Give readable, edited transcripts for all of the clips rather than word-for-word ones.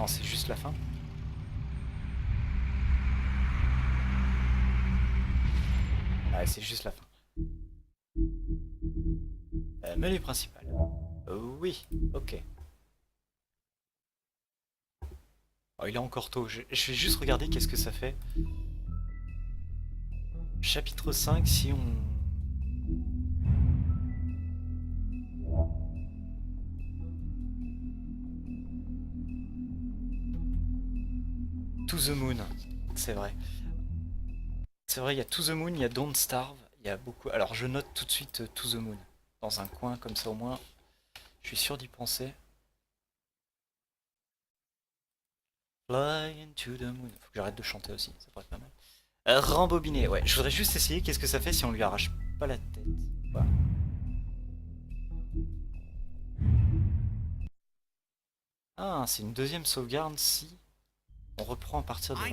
c'est juste la fin. Ouais, c'est juste la fin. Menu principal. Oui, ok. Oh, il est encore tôt. Je vais juste regarder qu'est-ce que ça fait. Chapitre 5, si on... To the Moon, c'est vrai. C'est vrai, il y a To the Moon, il y a Don't Starve, il y a beaucoup... Alors je note tout de suite To the Moon, dans un coin, comme ça au moins, je suis sûr d'y penser. Fly into the moon. Faut que j'arrête de chanter aussi, ça pourrait être pas mal. Rembobiner, ouais. Je voudrais juste essayer qu'est-ce que ça fait si on lui arrache pas la tête. Voilà. Ah, c'est une deuxième sauvegarde si on reprend à partir de là. I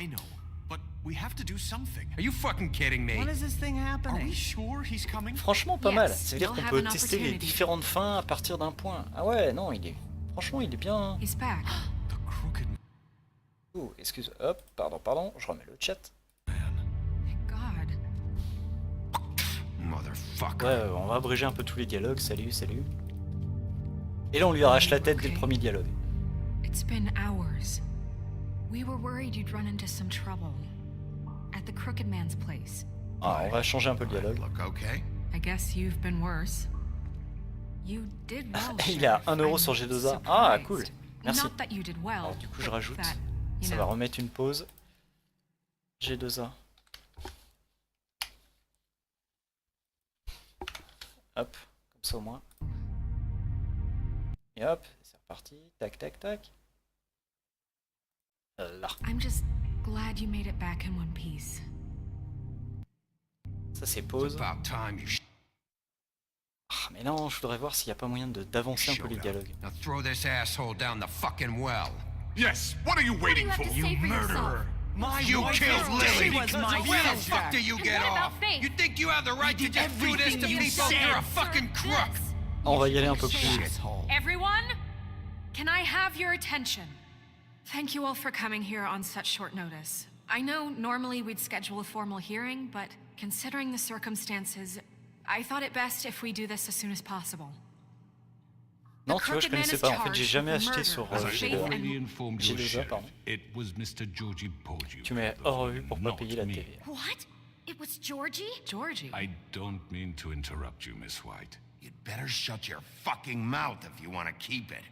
know, but we have to do something. Are you fucking kidding me? When is this thing Are happening? we sure he's coming? Franchement, pas mal. Ça veut dire you'll qu'on have peut an tester les opportunity. différentes fins à partir d'un point. Ah ouais, non, il est... Franchement, il est bien... He's back. The crooked Oh, excuse... Hop, pardon, je remets le chat. Thank God. motherfucker. Ouais, on va abréger un peu tous les dialogues. Salut, salut. Et là, on lui arrache la tête dès le premier dialogue. It's been hours. We were worried you'd run into some trouble. At the Crooked Man's place. Ah, on va changer un peu le dialogue. Look okay? I guess you've been worse. You did well, Il a Sheriff. 1 euro I'm sur G2A. Ah, surprised. cool. Merci. Not that you did well, Alors, du coup, je rajoute. that, you Ça va know. remettre une pause. G2A. Hop, comme ça au moins. Et hop, c'est reparti. Tac, tac, tac. Là. I'm just glad you made it back in one piece. Ça, c'est pause. About time you Ah, mais non, je voudrais voir s'il n'y a pas moyen d'avancer un peu les dialogues. Now throw this asshole down the fucking well. Yes, what are you waiting for? You murderer! My You wife killed is- Lily. She was my Where the sister. fuck do you get what about off? Faith? You think you have the right to did just do this to everything you people? said. You're a fucking crook. On va y aller un peu plus vite. Asshole. Everyone, can I have your attention? Thank you all for coming here on such short notice. I know normally we'd schedule a formal hearing, but considering the circumstances, I thought it best if we do this as soon as possible. Non, tu vois, je connaissais pas. En fait, j'ai jamais acheté sur As I G2A. already informed your G2A, sheriff, pardon. it was Mr. Georgie Porgiu. Tu mets hors revue pour pas Not payer la me. TVA. What? It was Georgie? Georgie. I don't mean to interrupt you, Miss White. You'd better shut your fucking mouth if you want to keep it.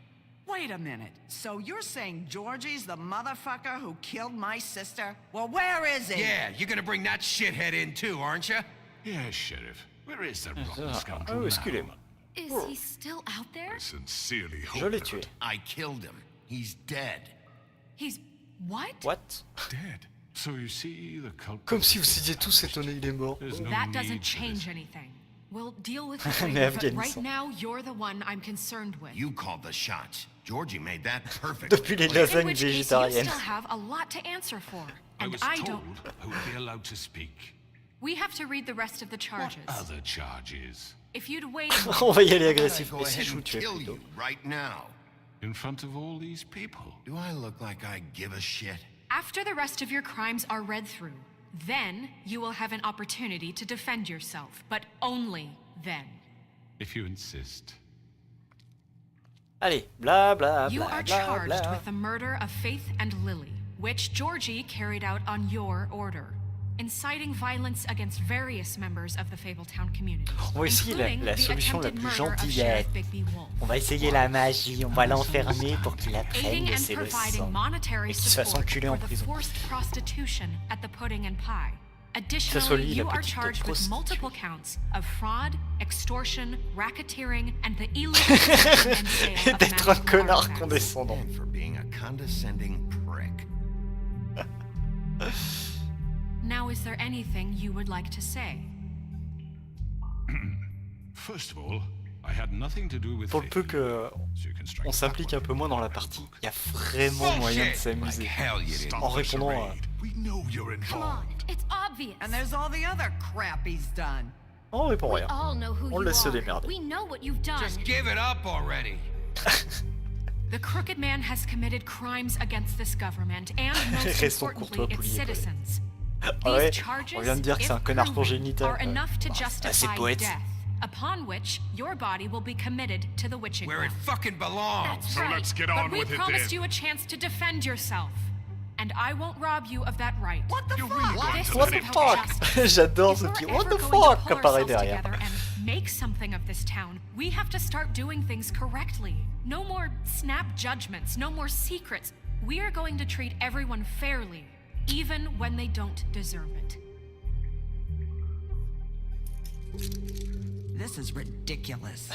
Wait a minute. So you're saying Georgie's the motherfucker who killed my sister? Well, where is he? Yeah, you're gonna bring that shithead in too, aren't you? Yes, Sheriff. Where is that rotten Ah, scoundrel excusez-moi. Is he still out there? now? I sincerely Je hope l'ai not. tué. I killed him. He's dead. He's what? What? Dead. So you see, the culprit... Comme si vous étiez tous étonnés, il est mort. There's no That need doesn't for change this. anything. We'll deal with it Mais later, but Afghanistan. right now you're the one I'm concerned with. You called the shots. Georgie made that perfect. Depuis les In lasagnes which case, you végétariennes. still have a lot to answer for. I And was I told don't. who would be allowed to speak. We have to read the rest of the charges. Other charges. If you'd wait a On va y aller I'd agressif. go Mais si ahead je vous and tuais kill plutôt. you right now. In front of all these people. Do I look like I give a shit? After the rest of your crimes are read through, then you will have an opportunity to defend yourself, but only then. If you insist. Allez, bla bla You bla are bla charged bla. with the murder of Faith and Lily, which Georgie carried out on your order, inciting violence against various members of the Fabletown community, On va essayer including la the solution la attempted plus murder of gentillette. Sheriff Bigby Wolf. On va essayer la magie, on va l'enfermer pour qu'il apprenne Aiding de and ses providing leçons. monetary Et qu'il se fasse support enculer for en the prison. forced prostitution at the Pudding and Pie. soit Additionally, lui, la you are petite charged with prostituée. multiple counts of fraud, extortion, racketeering, and the illegal possession and sale of D'être un magical connard artifacts. condescendant. And for being a condescending prick. Now, is there anything you would like to say? First of all, I had nothing to do with Pour le peu Faith. que So you can strike on that s'implique one. un peu moins dans la partie, il y a vraiment moyen de Like s'amuser. hell you didn't. En répondant à... We know you're Come on, involved. it's obvious. And there's all the other crap he's done. On répond We rien. all know who On you laisse se are. démerder. We know what you've done. Just give it up already. The Crooked Man has committed crimes against this government and, most Restons importantly, courtois, its poulier, quoi. citizens. Ah ouais, These charges, on vient de dire que c'est un if connard proven, congénital. are enough to Assez justify poète. death, upon which your body will be committed to the witching Where it well. fucking belongs. That's So right. let's get but on we with it promised then. you a chance to defend yourself, and I won't rob you of that right. What the You're fuck? really going This to is What let the it about fuck? justice. J'adore ce If petit we're what ever the going to fuck pull apparaît ourselves derrière. together and make something of this town, we have to start doing things correctly. No more snap judgments, no more secrets. We are going to treat everyone fairly, even when they don't deserve it. This is ridiculous.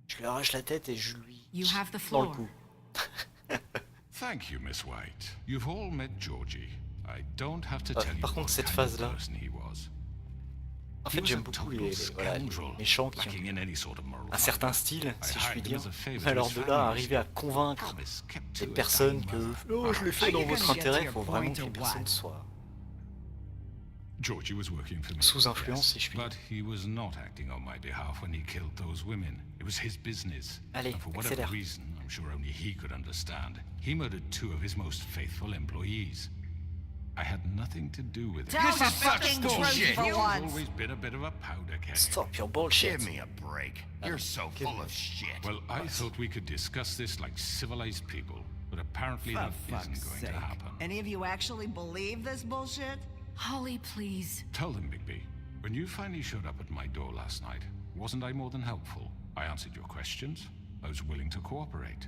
Je lui arrache la tête et je lui You have the dans le floor. cou. Thank you, Miss White. You've all met Georgie. I don't have to tell you par contre, what cette kind of phase-là. person he was. En He fait, was j'aime a beaucoup total voilà, les scoundrel, méchants qui lacking ont in any sort of moral un fibre. certain style, si I je hired puis him dire. as a favor Mais to alors his de là, family. arriver à convaincre Promise kept des to a personnes dying que mother. oh, je l'ai fait Are dans you votre gonna get to intérêt, il your faut vraiment point que les or personnes what? soient Georgie was working for me. sous influence, si je puis dire. But he was not acting on my behalf when he killed those women. It was his business. Allez, And for whatever accélère. reason, I'm sure only he could understand, he murdered 2 of his most faithful employees. I had nothing to do with it. Tell This the is such fucking bullshit. truth for He's once. always been a bit of a powder keg. Stop your bullshit. Give me a break. You're so full of shit. Well, I thought we could discuss this like civilized people, but apparently For that fuck's isn't going sake. to happen. Any of you actually believe this bullshit? Holly, please. Tell them, Bigby, when you finally showed up at my door last night, wasn't I more than helpful? I answered your questions. I was willing to cooperate.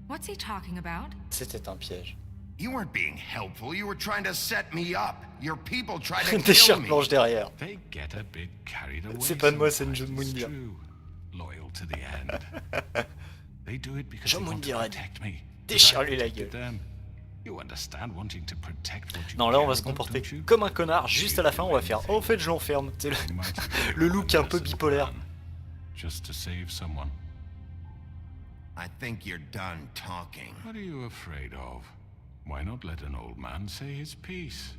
What's he talking about? C'était un piège. You weren't being helpful. You were trying to set me up. Your people tried to Des kill me. planche derrière. They get a bit carried away. C'est pas de moi, c'est une sometimes, John it's Mundia. true. Loyal to the end. They do it because John they want to Mundia. protect me. Déchire-lui la Because I gueule. protected them. You understand wanting to protect what you Non, là, on va care se about, comporter don't you? comme un connard. Juste à la fin, on va faire. Oh, en fait, je l'enferme. C'est You might be le look un peu innocent bipolaire. man, Just to save someone. I think you're done talking. What are you afraid of? Why not let an old man say his piece?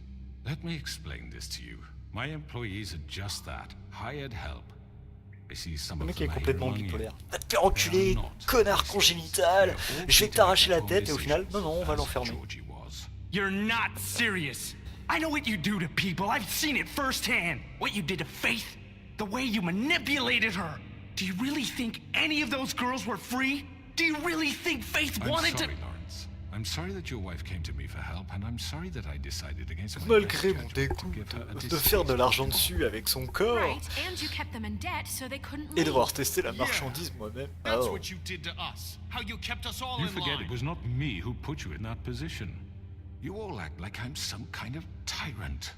Let me explain this to you. My employees are just that, hired help. I see some Le of mec them est are here complètement among you. bipolaire. Va te faire enculer, connard congénital. Je vais t'arracher la tête et au final, non, non, on va l'enfermer. Georgie was. You're not serious. I know what you do to people. I've seen it firsthand. What you did to Faith, the way you manipulated her. Do you really think any of those girls were free? Do you really think Faith I'm wanted sorry, to... Lawrence. I'm sorry that your wife came to me for help, and I'm sorry that I decided against my Malgré best mon judgment to dégoût give her a de faire de l'argent distasteful dessus avec son corps Right, and you kept them in debt so they couldn't et leave. devoir tester la marchandise moi-même. That's Oh. what you did to us. How you kept us all You in forget line. it was not me who put you in that position. You all act like I'm some kind of tyrant.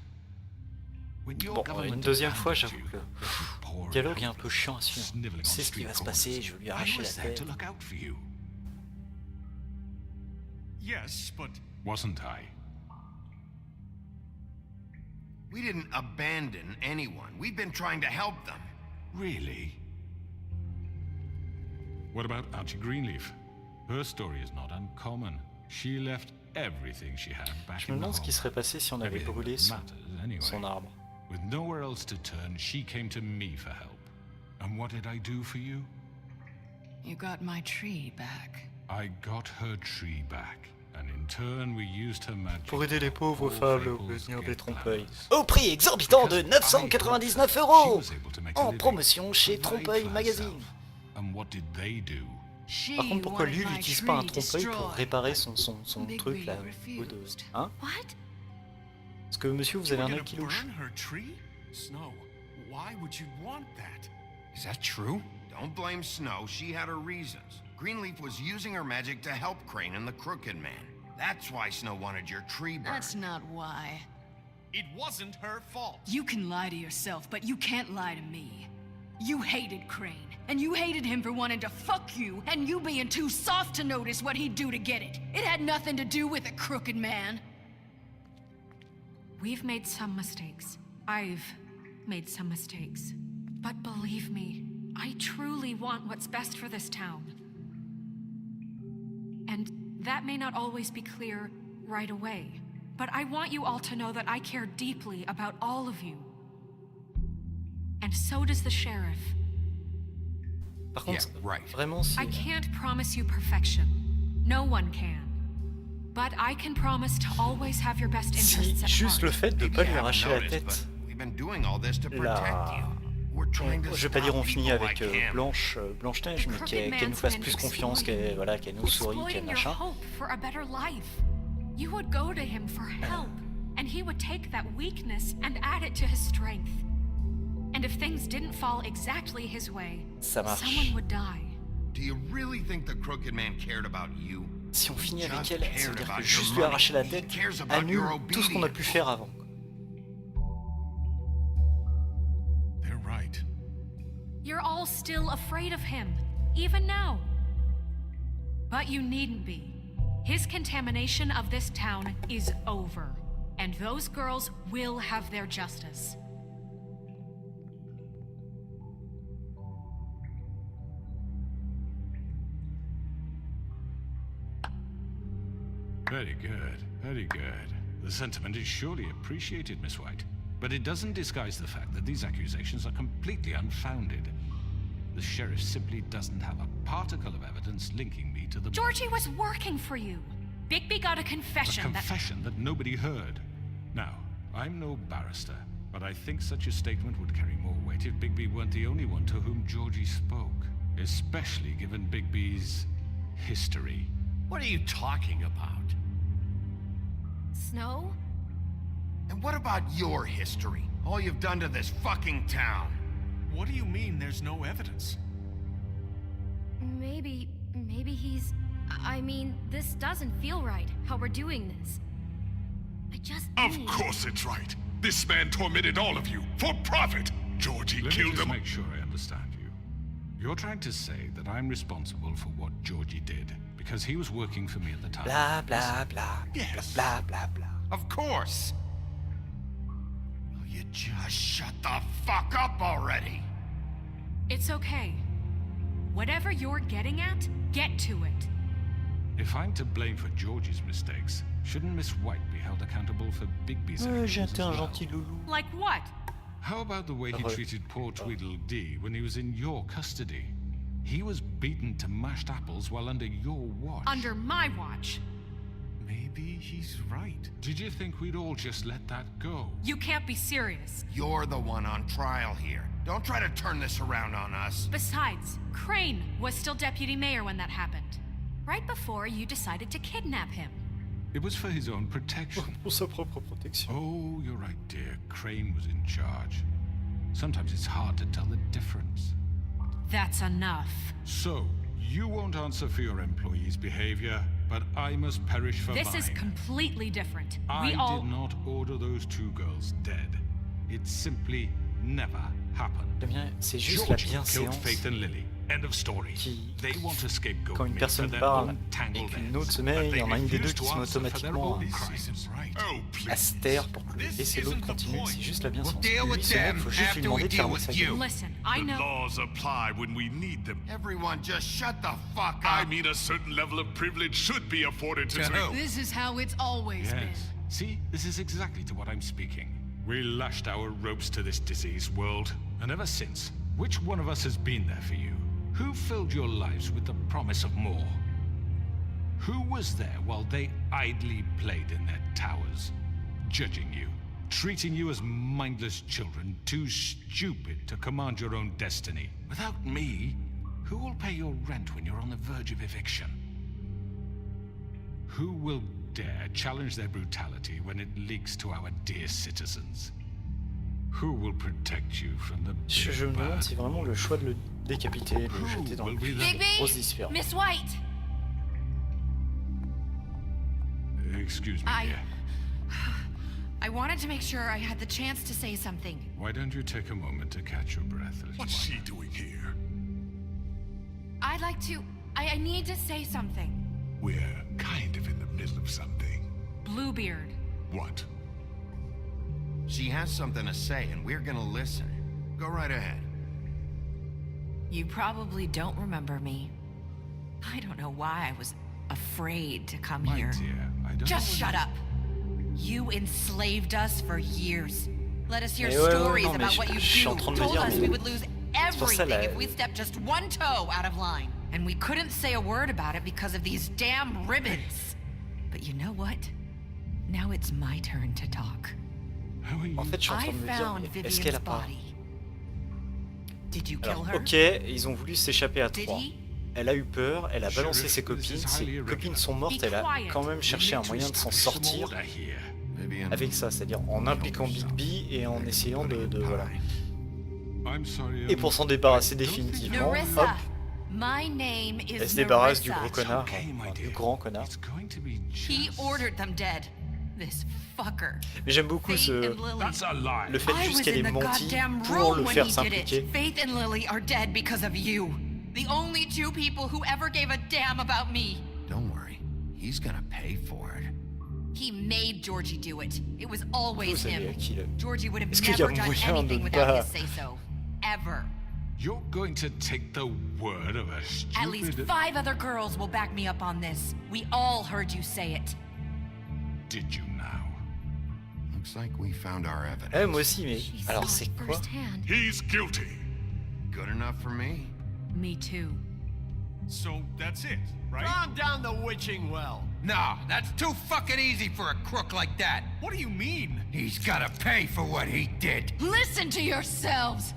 When your Bon, government une deuxième fois, abandoned j'avoue you, que poor le dialogue est un peu chiant à suivre. sniveling Tu sais on ce qui va se street passer, corners. je vais lui I arracher la was there tête. to look out for you, Yes, but wasn't I? We didn't abandon anyone. We've been trying to help them. Really? What about Auntie Greenleaf? Her story is not uncommon. She left everything she had back Je me in the demande ce qui home. serait passé si on avait Everything brûlé that son, matters anyway. son arbre. With nowhere else to turn, she came to me for help. And what did I do for you? You got my tree back. I got her tree back, and in turn we used her magic. Pour aider les pauvres to femmes à help obtenir get des trompeuils. flowers. Au prix exorbitant de 999 She €! was able to make a En living, promotion chez provide Trompeuil for Magazine. herself. And what did they do? She Par contre, pourquoi lui, il wanted my n'utilise pas un tree trompe-l'œil pour destroyed, réparer but son Big truc B là refused. de... Hein? What? Parce que monsieur, vous you avez were un gonna œil qui louche. burn her tree? Snow, why would you want that? Is that true? Don't blame Snow. She had her reasons. Greenleaf was using her magic to help Crane and the Crooked Man. That's why Snow wanted your tree burned. That's not why. It wasn't her fault. You can lie to yourself, but you can't lie to me. You hated Crane, and you hated him for wanting to fuck you, and you being too soft to notice what he'd do to get it. It had nothing to do with a crooked man. We've made some mistakes. I've made some mistakes. But believe me, I truly want what's best for this town. And that may not always be clear right away. But I want you all to know that I care deeply about all of you. And so does the sheriff. Par contre, Yeah, right. vraiment, si... I can't promise you perfection. No one can. But I can promise to always have your best Si interests at juste le heart. fait de Maybe pas you lui haven't arracher la noticed, tête, but we've been doing all this to protect la... you. We're trying to Je vais pas dire stop on finit people avec like him. Blanche-Neige, mais qu'elle nous fasse plus confiance, qu'elle voilà, qu'elle nous sourie, qu'elle Exploiting your machin. hope for a better life. You would go to him for help, and he would take that weakness and add it to his strength. And if things didn't fall exactly his way, Ça marche. someone would die. Do you really think the crooked man cared about you? Si on finit avec Just elle, ça cared veut dire about que your juste lui money. arracher la He tête cares about annule your tout ce qu'on a pu obedience. faire avant. They're right. You're all still afraid of him, even now. But you needn't be. His contamination of this town is over, and those girls will have their justice. Very good, very good. The sentiment is surely appreciated, Miss White. But it doesn't disguise the fact that these accusations are completely unfounded. The sheriff simply doesn't have a particle of evidence linking me to the... Georgie was working for you. Bigby got a A confession confession that nobody heard. Now, I'm no barrister, but I think such a statement would carry more weight if Bigby weren't the only one to whom Georgie spoke. Especially given Bigby's history. What are you talking about? Snow? And what about your history? All you've done to this fucking town? What do you mean there's no evidence? Maybe he's... I mean, this doesn't feel right, how we're doing this. I just Of need... course it's right. This man tormented all of you for profit. Georgie Let me killed just them. make sure I understand you. You're trying to say that I'm responsible for what Georgie did because he was working for me at the time. Blah, blah, blah, Yes. blah, blah, blah. Of course. Will you just shut the fuck up already? It's okay. Whatever you're getting at, get to it. If I'm to blame for Georgie's mistakes, shouldn't Miss White be held accountable for Bigby's J'ai actions été as un well? gentil loulou. Like what? How about the way he treated poor Tweedledee when he was in your custody? He was beaten to mashed apples while under your watch. Under my watch. Maybe he's right. Did you think we'd all just let that go? You can't be serious. You're the one on trial here. Don't try to turn this around on us. Besides, Crane was still deputy mayor when that happened. Right before you decided to kidnap him. It was for his own protection. Pour sa propre protection. Oh, you're right, dear. Crane was in charge. Sometimes it's hard to tell the difference. That's enough. So, you won't answer for your employees' behavior, but I must perish for This mine. is completely different. I We all... did not order those two girls dead. It simply never happened. J'aime bien, c'est juste la Georgie killed bienséance Faith and Lily. End of story. qui, They want to scapegoat quand une me personne for their parle own et tangled qu'une ends, autre se met, but il y they en a une des deux refuse qui to se met answer for their automatiquement own This crimes. isn't right. Oh, à se please. taire pour que This laisser l'autre isn't the continuer. point. C'est juste la We'll bienséance. deal Lui, with ce mec, them faut juste lui after we demander de deal fermer with sa you. gueule. Listen, I The know... laws apply when we need them. Everyone just shut the fuck up. I mean, a certain level of privilege should be afforded to... To who? This is how it's always been. Yes. See, this is exactly to what I'm speaking. We lashed our ropes to this diseased world, and ever since, which one of us has been there for you? Who filled your lives with the promise of more? Who was there while they idly played in their towers, judging you, treating you as mindless children, too stupid to command your own destiny? Without me, who will pay your rent when you're on the verge of eviction? Who will dare challenge their brutality when it leaks to our dear citizens? Who will protect you from the Je me big demande bad? si vraiment le choix de le décapiter, de le jeter dans le puits, c'est une grosse différence. Miss White! Excuse me, dear. I wanted to make sure I had the chance to say something. Why don't you take a moment to catch your breath, little What's one? she doing here? I'd like to... I need to say something. We're kind of in the middle of something. Bluebeard. What? She has something to say, and we're gonna listen. Go right ahead. You probably don't remember me. I don't know why I was afraid to come My here. dear, I don't Just know shut what up. You enslaved us for years. Let us hear Mais ouais, ouais, stories non, mais about what you je suis en do. train de me Told dire, us mais we would lose pour ça, everything la- if we stepped just one toe out of line. And we couldn't say a word about it because of these damn ribbons. But you know what? Now it's my turn to talk. How are you? En fait, je suis en train I de me dire, found mais est-ce Vivian's qu'elle a pas... body. Did you kill Alors, her? ok, ils ont voulu s'échapper à Did 3. he? Elle a eu peur, elle a balancé Sheriff, ses this copines. is Ses highly copines irregular. sont mortes, elle a Be quand même cherché un moyen de s'en sortir Vivian, avec ça, c'est-à-dire en impliquant Big B et en essayant de voilà. I'm sorry, Et pour s'en débarrasser I don't think- définitivement, hop, Narissa. My name is elle se débarrasse du Narissa. gros connard, Okay, my enfin, du dear. grand connard. It's going to be He just- ordered them dead. This fucker. Mais j'aime beaucoup Faith ce... and Lily. That's a lie. le fait I juste was qu'elle in ait the menti goddamn pour room le when faire he did s'impliquer. it. Faith and Lily are dead because of you. The only two people who ever gave a damn about me. don't worry. He's gonna pay for it. He made Georgie do it. It was always Vous savez à him. qui le... Georgie would have Est-ce qu'il y a never done moyen de anything ne without pas- his say-so. Ever. You're going to take the word of a stupid... At least 5 other girls will back me up on this. We all heard you say it. Did you now? Looks like we found our evidence. Eh, moi aussi, mais... She Alors, saw c'est it quoi? firsthand. He's guilty. Good enough for me. Me too. So that's it, right? Calm down the witching well. No, that's too fucking easy for a crook like that. What do you mean? He's gotta pay for what he did. Listen to yourselves!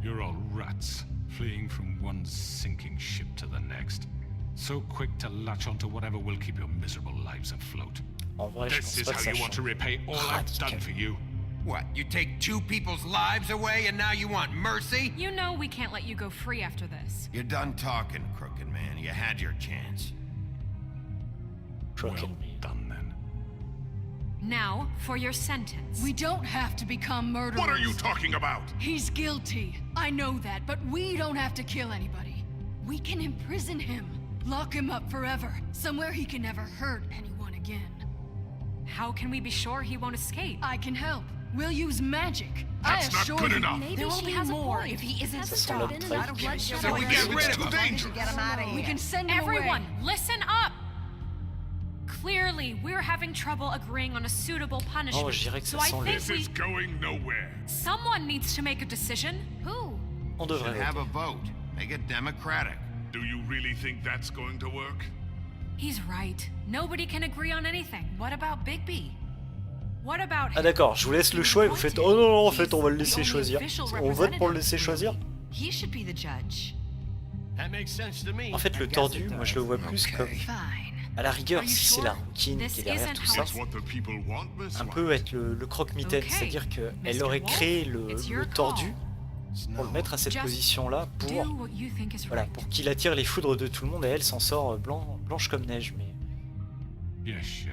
You're all rats, fleeing from one sinking ship to the next. So quick to latch onto whatever will keep your miserable lives afloat. En vrai, je This pense is pas que how ça you want to change. repay all I've done for you. What, you take 2 people's lives away and now you want mercy? You know we can't let you go free after this. You're done talking, crooked man. You had your chance. Well Crooked. done, then. Now, for your sentence. We don't have to become murderers. What are you talking about? He's guilty. I know that, but we don't have to kill anybody. We can imprison him. Lock him up forever. Somewhere he can never hurt anyone again. How can we be sure he won't escape? I can help. We'll use magic. That's I not assure good you. enough. Maybe There will she be has more a point. if he isn't Hasn't stopped. been Like, enough bloodshed So we already. get rid of Too him. dangerous. Get him out of here. We can send him Everyone, away. listen up! Clearly, we're having trouble agreeing on a suitable punishment. Oh, je dirais que so ça I sent le- think This we... is going nowhere. Someone needs to make a decision. Who? On Should devrait have voter. a vote. Make it democratic. Do you really think that's going to work? He's right. Nobody can agree on anything. What about Bigby? What about Ah him? d'accord, je vous laisse le choix et vous faites « Oh non, non, en fait, on va le laisser choisir. » On vote pour le laisser choisir. He should be the judge. That makes sense to me. En fait, le I guess tordu, it moi je le does. vois plus comme... Fine. À la rigueur, Are you si c'est sure? la rouquine This qui est derrière isn't tout how ça, That's what the people want, Miss un White. peu être le croque-mitaine, Okay, c'est-à-dire qu'elle Mr. aurait Wolf, créé it's le your tordu call. pour le mettre à cette Just position-là Do pour, what you think is voilà, right. pour qu'il attire les foudres de tout le monde et elle s'en sort blanche comme neige. Mais Yes, Sheriff.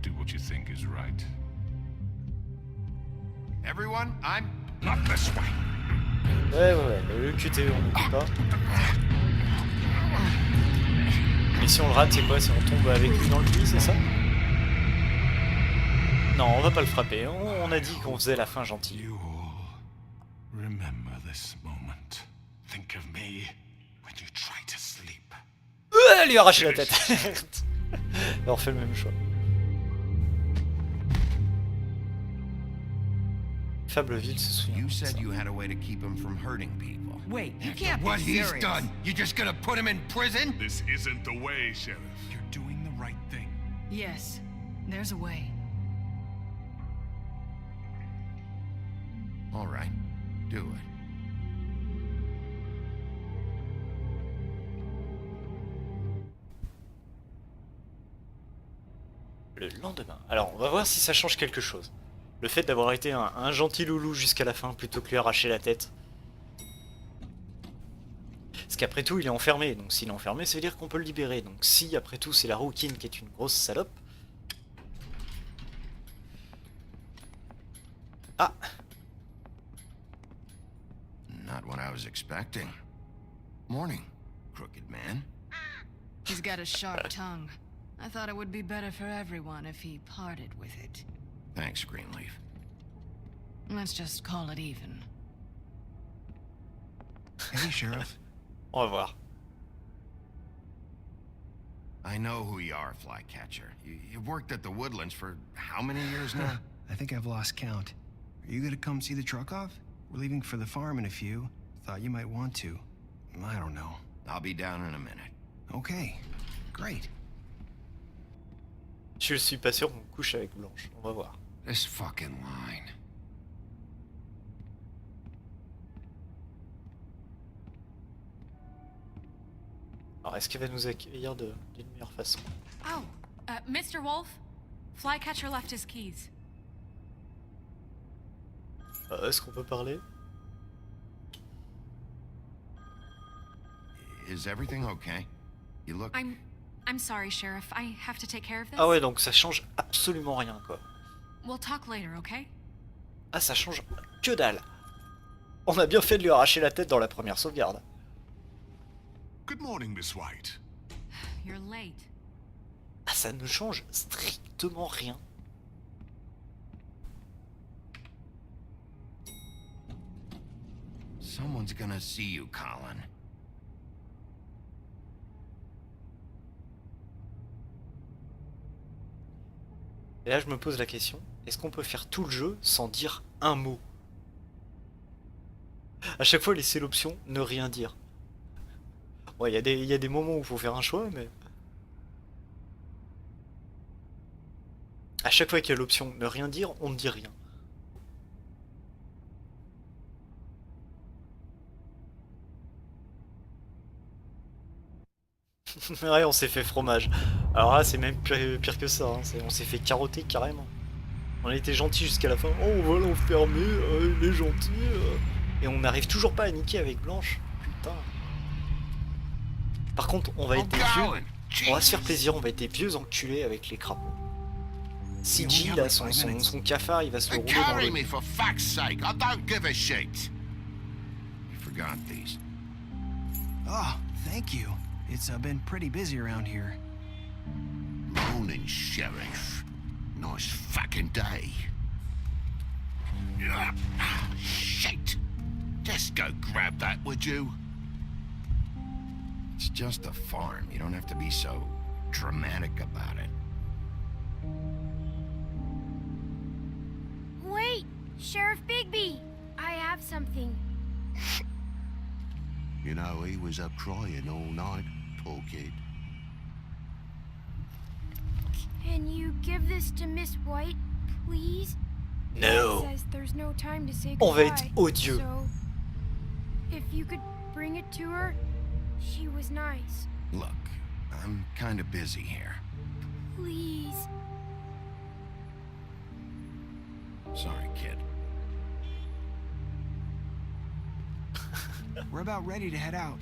Do what you think is right. Everyone, I'm... Not this way. ouais, le QTE on n'oublie pas. Mais si on le rate, c'est quoi? Si on tombe avec lui dans le puits, c'est ça? Non, on va pas le frapper. On a dit qu'on faisait la fin gentille. You all remember this moment. Think of me when you try to sleep. Elle lui a arraché la tête. On refait le même choix. Fableville se souvient. You de ça. said you had a way to keep him from hurting people. Wait, you can't What be he's serious. done, you just gonna put him in prison? This isn't the way, Sheriff. You're doing the right thing. Yes, there's a way. All right, do it. Le lendemain. Alors, on va voir si ça change quelque chose. Le fait d'avoir été un gentil loulou jusqu'à la fin plutôt que lui arracher la tête. Parce qu'après tout, il est enfermé. Donc s'il est enfermé, ça veut dire qu'on peut le libérer. Donc si, après tout, c'est la rouquine qui est une grosse salope. Ah! Not what I was expecting. Morning, crooked man. He's got a sharp tongue. I thought it would be better for everyone if he parted with it. Thanks, Greenleaf. Let's just call it even. Hey, Sheriff. On va voir. I know who you are, Flycatcher. You've worked at the Woodlands for how many years now? I think I've lost count. Are you gonna come see the truck off? We're leaving for the farm in a few. Thought you might want to. I don't know. I'll be down in a minute. Okay, great. Je suis pas sûr qu'on couche avec Blanche. On va voir. This fucking line. Alors, est-ce qu'elle va nous accueillir d'une meilleure façon? Oh, Mr. Wolf? Flycatcher left his keys. Est-ce qu'on peut parler? Is everything okay? You look... I'm sorry, Sheriff. I have to take care of this. Ah ouais, donc ça change absolument rien, quoi. We'll talk later, okay? Ah, ça change que dalle. On a bien fait de lui arracher la tête dans la première sauvegarde. Good morning, Miss White. You're late. Ah, ça ne change strictement rien. Someone's gonna see you, Colin. Et là, je me pose la question, est-ce qu'on peut faire tout le jeu sans dire un mot? À chaque fois, laisser l'option ne rien dire. Bon, il y a des moments où il faut faire un choix, mais... À chaque fois qu'il y a l'option ne rien dire, on ne dit rien. Ouais, on s'est fait fromage. Alors là, c'est même pire que ça. Hein. On s'est fait carotter carrément. On a été gentil jusqu'à la fin. Oh, on va l'enfermer, il est gentil. Et on n'arrive toujours pas à niquer avec Blanche. Putain. Par contre, on va être des vieux. On va se faire plaisir, on va être des vieux enculés avec les crapauds. CG, là, son cafard, il va se le rouler dans le... me for fuck's sake. I don't give a shit. You forgot these. Oh, thank you. It's been pretty busy around here. Morning, Sheriff. Nice fucking day. Shit. Just go grab that, would you? It's just a farm. You don't have to be so dramatic about it. Wait! Sheriff Bigby! I have something. You know, he was up crying all night, poor kid. Can you give this to Miss White, please? No. Says there's no time to say On va goodbye, être odieux. So, if you could bring it to her, she was nice. Look, I'm kind of busy here. Please. Sorry, kid. We're about ready to head out.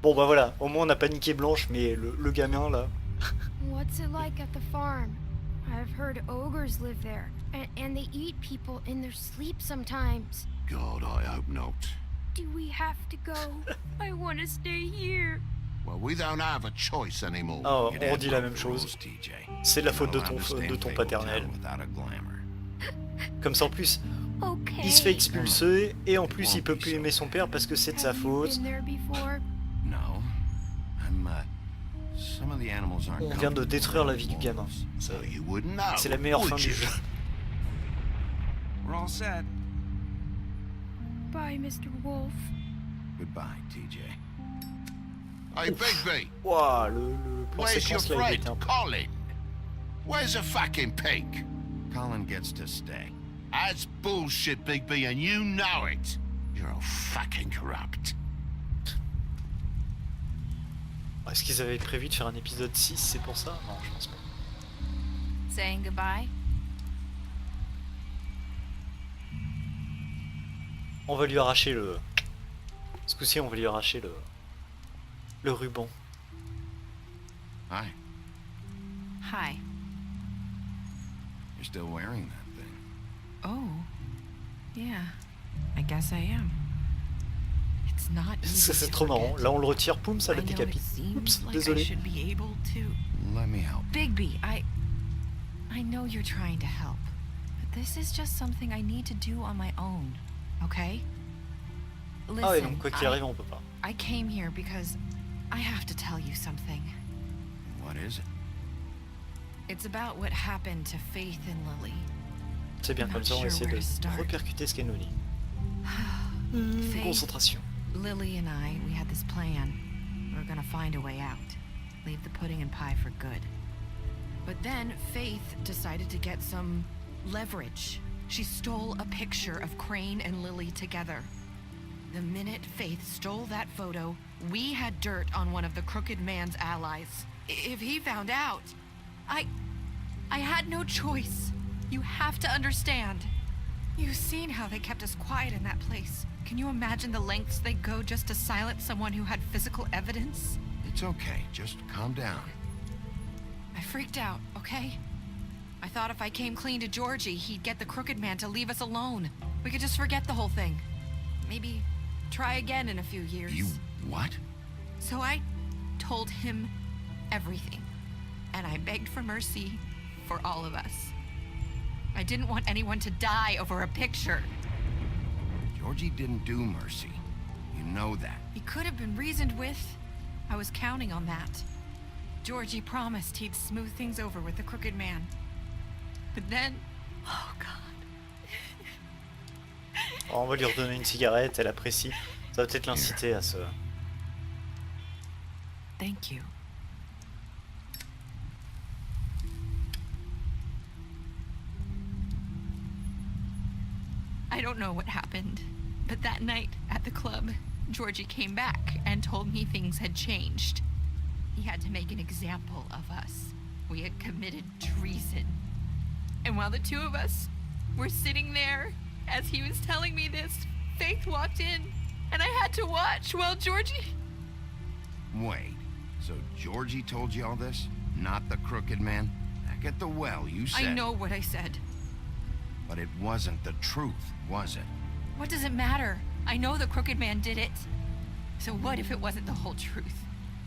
Bon bah voilà, au moins on a paniqué Blanche, mais le gamin là... What's it like at the farm? I've heard ogres live there, and they eat people in their sleep sometimes. God, I hope not. Do we have to go? I want to stay here. Well, we don't have a choice anymore. Oh, on dit la même chose. C'est de la faute de ton paternel. Comme ça en plus, il se fait expulser, et en plus il peut plus aimer son père parce que c'est de sa faute. No. Some of the animals aren't. On vient de détruire la vie du gamin. C'est la meilleure fin du jeu. We're all set. Bye, Mr. Wolf. Goodbye, TJ. Hey, Bigby. Ouah, le plan Where's your séquence là, il friend, était un peu... Colin? Where's the fucking pig? Colin gets to stay. That's bullshit, Bigby, and you know it. You're all fucking corrupt. Est-ce qu'ils avaient prévu de faire un épisode 6, c'est pour ça? Non, je pense pas. Saying goodbye? On va lui arracher le... Ce coup-ci, on va lui arracher le ruban. Hi. Hi. You're still wearing that thing. Oh. Yeah. I guess I am. It's not easy C'est to trop marrant. forget. Là, on le retire, poum, ça le I know it décapite. seems Oups, like I désolé. should be able to... Let me help. Bigby, I know you're trying to help, but this is just something I need to do on my own, okay? Listen, Ah ouais, donc quoi qu'il arrive, on peut pas. I came here because I have to tell you something. What is it? It's about what happened to Faith and Lily. C'est bien, I'm comme not ça on va sure essayer where de to start. repercuter ce qu'elle nous dit. Faith, Concentration. Lily and I, we had this plan. We were gonna find a way out. Leave the pudding and pie for good. But then Faith decided to get some leverage. She stole a picture of Crane and Lily together. The minute Faith stole that photo, we had dirt on one of the Crooked Man's allies. If he found out, I had no choice. You have to understand. You've seen how they kept us quiet in that place. Can you imagine the lengths they go just to silence someone who had physical evidence? It's okay. Just calm down. I freaked out, okay? I thought if I came clean to Georgie, he'd get the Crooked Man to leave us alone. We could just forget the whole thing. Maybe try again in a few years. You what? So I told him everything. And I begged for mercy for all of us. I didn't want anyone to die over a picture. Georgie didn't do mercy. You know that. He could have been reasoned with. I was counting on that. Georgie promised he'd smooth things over with the Crooked Man. But then... Oh, God. Alors, on va lui redonner une cigarette, elle apprécie. Ça va peut-être l'inciter à se... Thank you. I don't know what happened, but that night at the club, Georgie came back and told me things had changed. He had to make an example of us. We had committed treason. And while the two of us were sitting there, as he was telling me this, Faith walked in, and I had to watch while Georgie... Wait, so Georgie told you all this? Not the Crooked Man? Back at the well, you said... I know what I said. But it wasn't the truth, was it? What does it matter? I know the Crooked Man did it. So what if it wasn't the whole truth?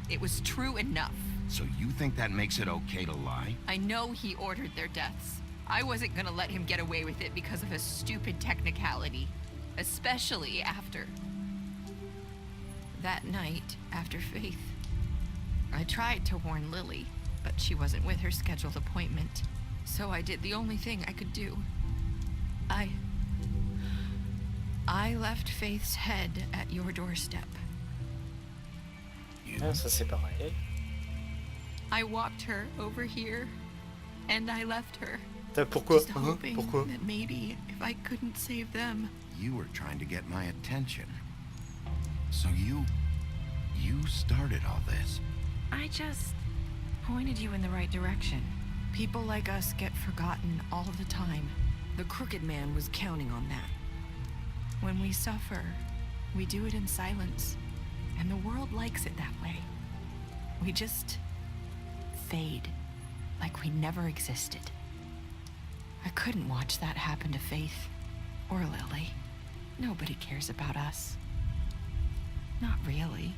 It was true enough. So you think that makes it okay to lie? I know he ordered their deaths. I wasn't gonna let him get away with it because of a stupid technicality. Especially after... that night, after Faith. I tried to warn Lily, but she wasn't with her scheduled appointment. So I did the only thing I could do. I left Faith's head at your doorstep. Ah, ça c'est pareil. I walked her over here, and I left her. Pourquoi? Just hoping Pourquoi? that maybe if I couldn't save them. You were trying to get my attention. So you started all this. I just pointed you in the right direction. People like us get forgotten all the time. The Crooked Man was counting on that. When we suffer, we do it in silence, and the world likes it that way. We just fade, like we never existed. I couldn't watch that happen to Faith, or Lily. Nobody cares about us. Not really.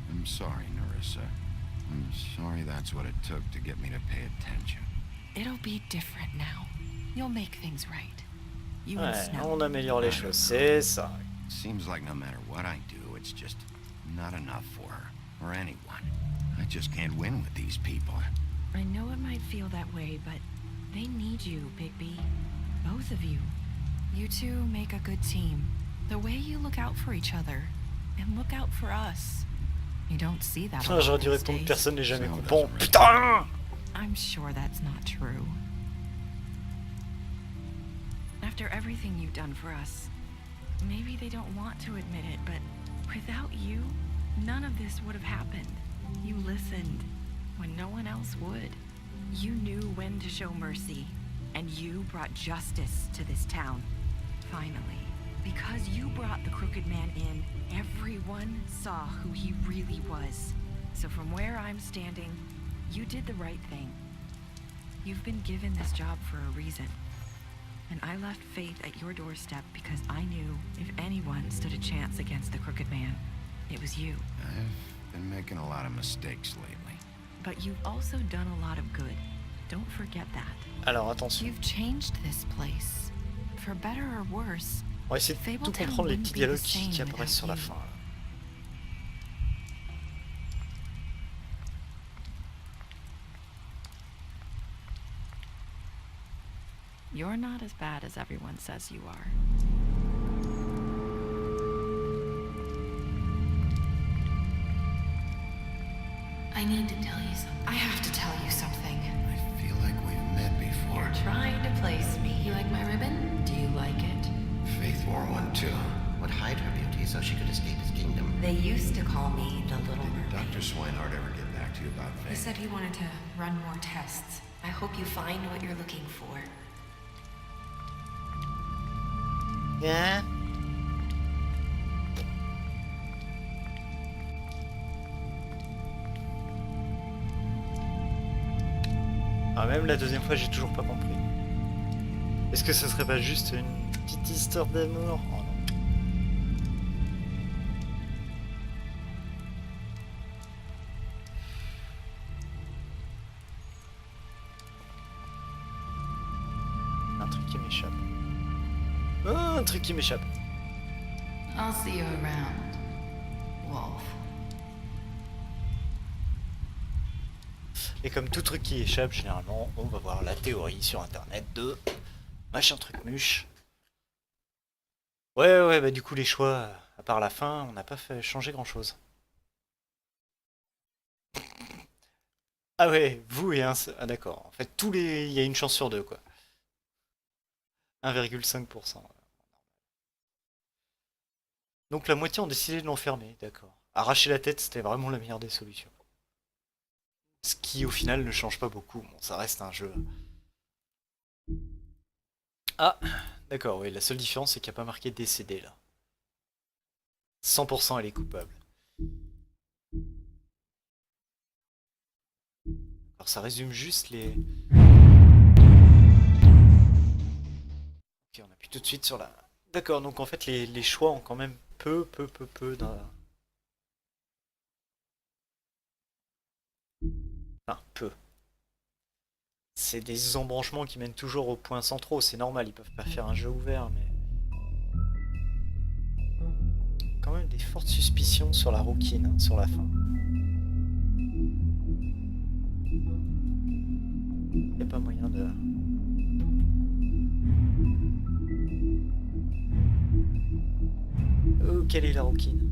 I'm sorry, Narissa. I'm sorry that's what it took to get me to pay attention. It'll be different now. You'll make things right. You and Ouais, Snow. on améliore les choses, c'est ça. Seems like no matter what I do, it's just not enough for her, or anyone. I just can't win with these people. I know it might feel that way, but they need you, Bigby. Both of you. You two make a good team. The way you look out for each other, and look out for us. You don't see that a Ah, lot j'aurais dû these répondre days. personne n'est jamais coupant. Putain! I'm sure that's not true. After everything you've done for us, maybe they don't want to admit it, but without you, none of this would have happened. You listened when no one else would. You knew when to show mercy, and you brought justice to this town. Finally, because you brought the Crooked Man in, everyone saw who he really was. So from where I'm standing, you did the right thing. You've been given this job for a reason. And I left Faith at your doorstep because I knew if anyone stood a chance against the Crooked Man, it was you. I've been making a lot of mistakes lately. But you've also done a lot of good. Don't forget that. Alors attention, You've changed this place. For better or worse. on va essayer de tout comprendre les petits dialogues qui apparaissent sur la fin. Là. You're not as bad as everyone says you are. I need to tell you something. I have to tell you something. I feel like we've met before. You're trying to place me. You like my ribbon? Do you like it? Faith wore one too. Would hide her beauty so she could escape his kingdom. They used to call me the Little Did Mermaid. Dr. Swinehart ever get back to you about He Faith? said he wanted to run more tests. I hope you find what you're looking for. Yeah. Ah, même la deuxième fois, j'ai toujours pas compris. Est-ce que ce serait pas juste une petite histoire d'amour? Oh non. Un truc qui m'échappe. Oh, un truc qui m'échappe. I'll see you around, Wolf. Et comme tout truc qui échappe, généralement, on va voir la théorie sur internet de machin truc muche. Ouais, bah du coup les choix, à part la fin, on n'a pas fait changer grand chose. Ah ouais, vous et un... Ah d'accord, en fait tous les... il y a une chance sur deux quoi. 1,5%. Donc la moitié ont décidé de l'enfermer, d'accord. Arracher la tête, c'était vraiment la meilleure des solutions. Ce qui au final ne change pas beaucoup, bon ça reste un jeu. Ah, d'accord, oui, la seule différence c'est qu'il n'y a pas marqué décédé là. 100% elle est coupable. Alors ça résume juste les... Ok, on appuie tout de suite sur la... D'accord, donc en fait les choix ont quand même peu d'un... Enfin, peu. C'est des embranchements qui mènent toujours aux points centraux, c'est normal, ils peuvent pas faire un jeu ouvert, mais... Quand même des fortes suspicions sur la rouquine, hein, sur la fin. Y a pas moyen de... Oh, quelle est la rouquine?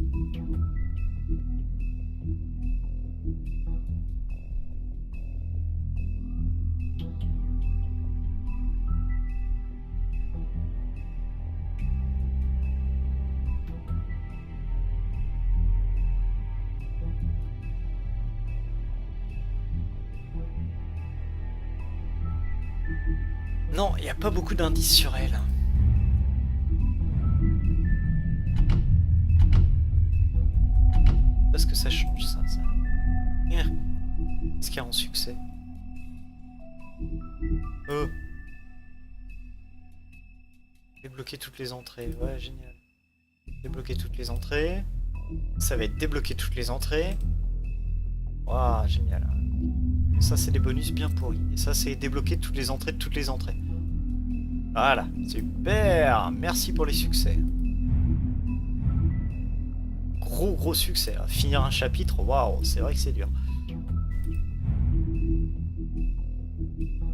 Non, il n'y a pas beaucoup d'indices sur elle. Parce que ça change ça. Est-ce qu'il y a un succès? Oh. Débloquer toutes les entrées, ouais génial. Débloquer toutes les entrées. Ça va être débloquer toutes les entrées. Waouh, génial. Ça c'est des bonus bien pourris. Et ça c'est débloquer toutes les entrées de toutes les entrées. Voilà, super. Merci pour les succès. Gros succès. Hein. Finir un chapitre, waouh, c'est vrai que c'est dur.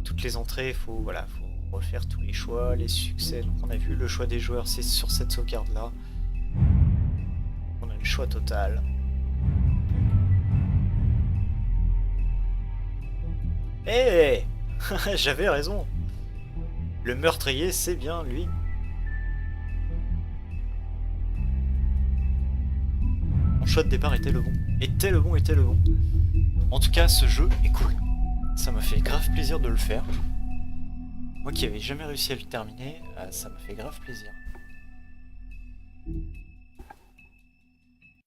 Toutes les entrées, faut refaire tous les choix, les succès. Donc on a vu le choix des joueurs, c'est sur cette sauvegarde là. On a le choix total. Eh j'avais raison. Le meurtrier, c'est bien lui. Mon choix de départ était le bon. Était le bon. En tout cas, ce jeu est cool. Ça m'a fait grave plaisir de le faire. Moi qui avais jamais réussi à le terminer, ça m'a fait grave plaisir.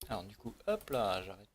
Alors du coup, hop là, j'arrête.